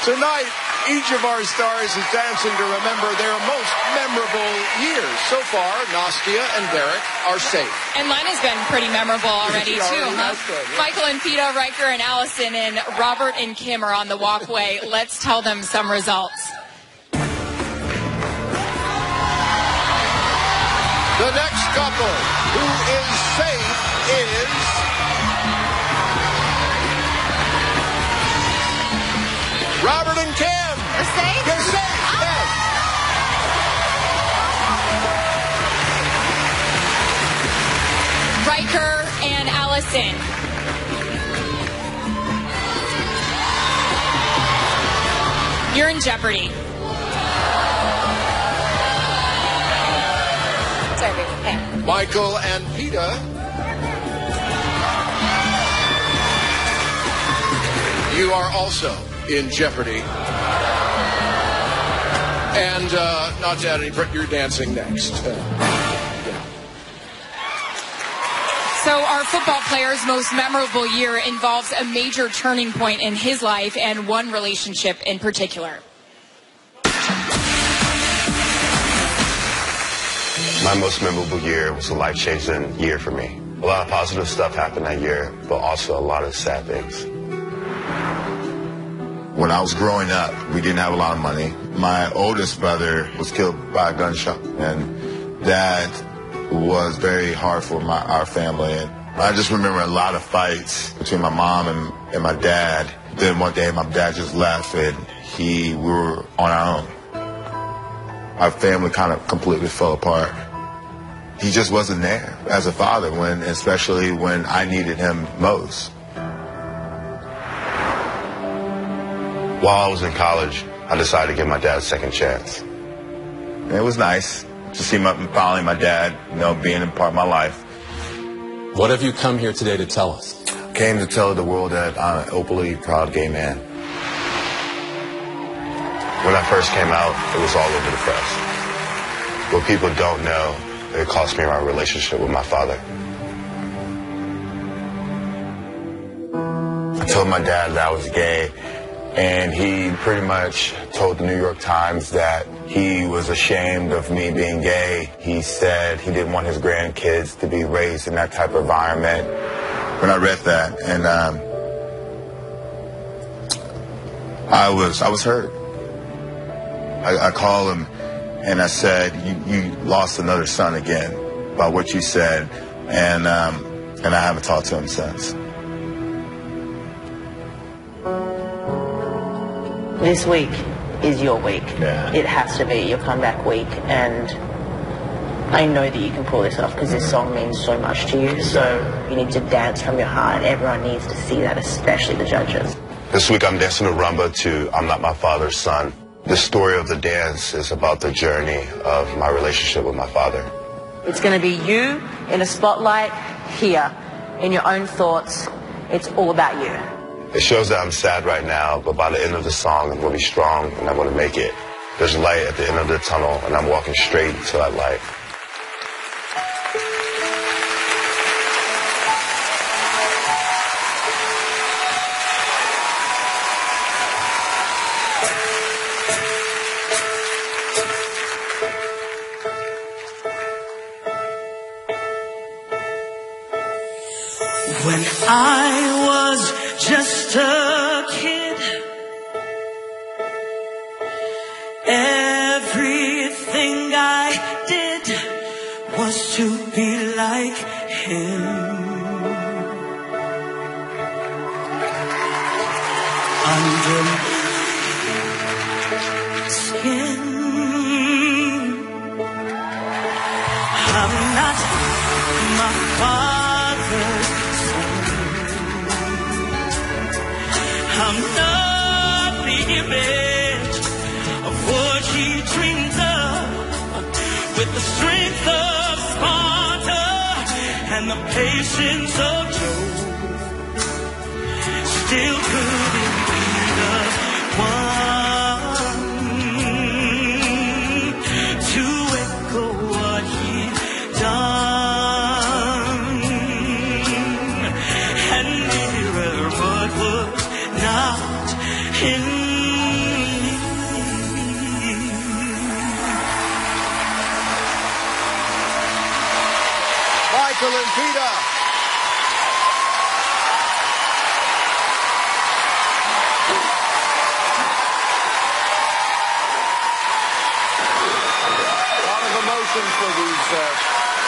Tonight, each of our stars is dancing to remember their most memorable years. So far, Nastia and Derek are safe. And mine has been pretty memorable already, too, huh? Good, yeah. Michael and Peta, Riker and Allison, and Robert and Kim are on the walkway. Let's tell them some results. The next couple who is safe is Robert and Kim. They're safe? They're safe, yes. Riker and Allison. You're in jeopardy. Sorry, okay. Michael and Peta. You are also in jeopardy. And not to add any, you're dancing next. So our football player's most memorable year involves a major turning point in his life and one relationship in particular. My most memorable year was a life-changing year for me. A lot of positive stuff happened that year, but also a lot of sad things. When I was growing up, we didn't have a lot of money. My oldest brother was killed by a gunshot, and that was very hard for our family. And I just remember a lot of fights between my mom and my dad. Then one day my dad just left, and we were on our own. Our family kind of completely fell apart. He just wasn't there as a father, especially when I needed him most. While I was in college, I decided to give my dad a second chance. And it was nice to see finally my dad, being a part of my life. What have you come here today to tell us? Came to tell the world that I'm an openly proud gay man. When I first came out, it was all over the press. What people don't know, it cost me my relationship with my father. I told my dad that I was gay, and he pretty much told the New York Times that he was ashamed of me being gay. He said he didn't want his grandkids to be raised in that type of environment. When I read that, and I was hurt. I called him and I said, you lost another son again by what you said, and I haven't talked to him since. This week is your week. Yeah. It has to be your comeback week, and I know that you can pull this off because this song means so much to you. So you need to dance from your heart. Everyone needs to see that, especially the judges. This week I'm dancing to Rumba to I'm Not My Father's Son. The story of the dance is about the journey of my relationship with my father. It's going to be you in a spotlight here, in your own thoughts. It's all about you. It shows that I'm sad right now, but by the end of the song, I'm going to be strong and I'm going to make it. There's light at the end of the tunnel, and I'm walking straight to that light. When I was just a kid, everything I did was to be like him. Under my skin, I'm not my father's. I'm not the image of what he dreamed of, with the strength of Sparta and the patience of Job. Still couldn't be the one to echo what he'd done and mirror what was not in Michael and Peta. A lot of emotion for these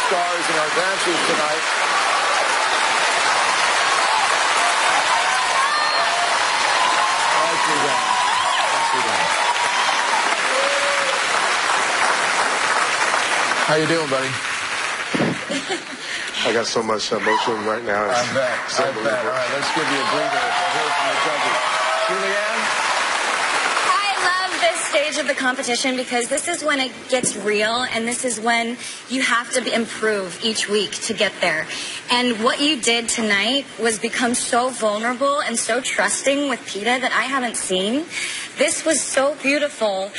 stars and our dancers tonight. How you doing, buddy? I got so much emotion right now. I bet. All right, let's give you a breather. We'll hear from the judges. Julianne? I love this stage of the competition because this is when it gets real, and this is when you have to improve each week to get there. And what you did tonight was become so vulnerable and so trusting with Peta that I haven't seen. This was so beautiful.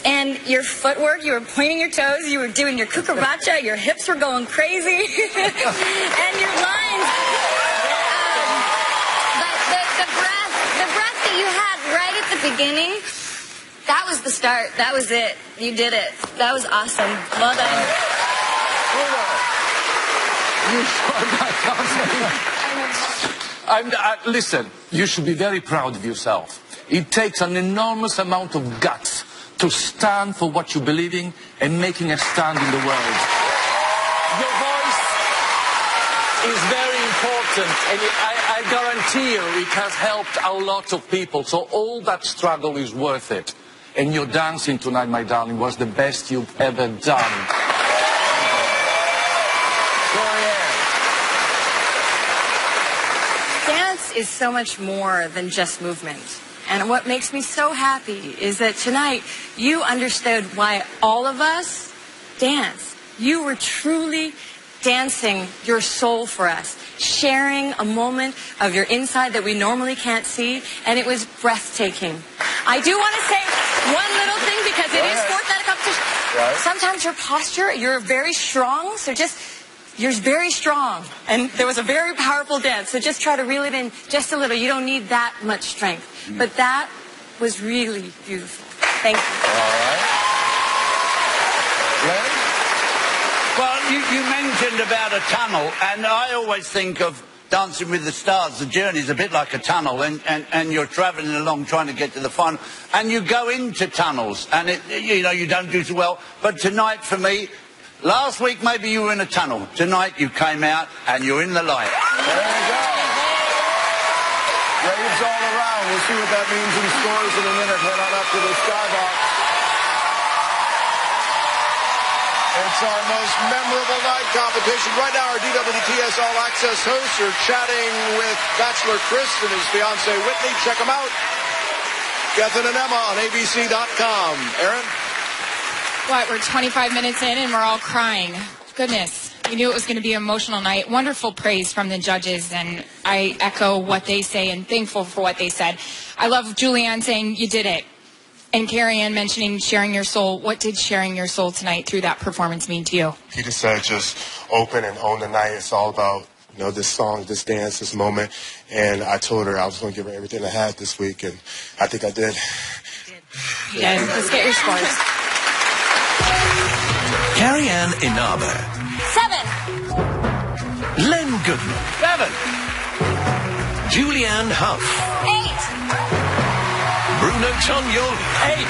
And your footwork, you were pointing your toes, you were doing your cucaracha, your hips were going crazy, and your lines. But the breath that you had right at the beginning, that was the start. That was it. You did it. That was awesome. Well done. Listen, you should be very proud of yourself. It takes an enormous amount of guts to stand for what you believe in and making a stand in the world. Your voice is very important, and I guarantee you it has helped a lot of people, so all that struggle is worth it. And your dancing tonight, my darling, was the best you've ever done. Dance is so much more than just movement. And what makes me so happy is that tonight you understood why all of us dance. You were truly dancing your soul for us, sharing a moment of your inside that we normally can't see, and it was breathtaking. I do want to say one little thing because it is fourth at a competition. Right. Sometimes your posture, you're very strong, so you're very strong, and there was a very powerful dance, so just try to reel it in just a little. You don't need that much strength. But that was really beautiful. Thank you. All right. Lynn? Well, you mentioned about a tunnel, and I always think of Dancing with the Stars. The journey is a bit like a tunnel, and you're travelling along trying to get to the final, and you go into tunnels, and you don't do so well. But tonight, for me, last week maybe you were in a tunnel. Tonight you came out and you're in the light. There you go. Waves all around. We'll see what that means in scores in a minute. Head on up to the skybox. It's our most memorable night competition. Right now, our DWTS All Access hosts are chatting with Bachelor Chris and his fiancée Witney. Check them out. Gethin and Emma on ABC.com. Aaron? What, we're 25 minutes in and we're all crying. Goodness. We knew it was going to be an emotional night. Wonderful praise from the judges, and I echo what they say and thankful for what they said. I love Julianne saying you did it, and Carrie Ann mentioning sharing your soul. What did sharing your soul tonight through that performance mean to you? Peta said just open and own the night. It's all about, this song, this dance, this moment. And I told her I was going to give her everything I had this week, and I think I did. Yeah, let's get your scores. Carrie Ann Inaba. 7. Len Goodman. 7. Julianne Huff. 8. Bruno Tognoli. 8.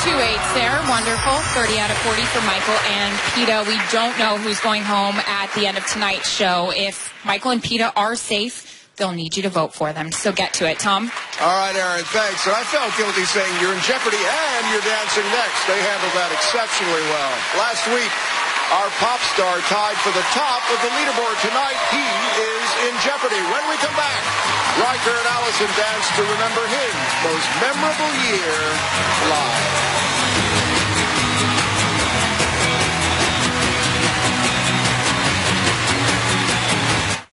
2 8s there. Wonderful. 30 out of 40 for Michael and Peta. We don't know who's going home at the end of tonight's show. If Michael and Peta are safe, they'll need you to vote for them. So get to it, Tom. All right, Aaron, thanks. And I felt guilty saying you're in jeopardy and you're dancing next. They handled that exceptionally well. Last week, our pop star tied for the top of the leaderboard. Tonight, he is in jeopardy. When we come back, Riker and Allison dance to remember his most memorable year live.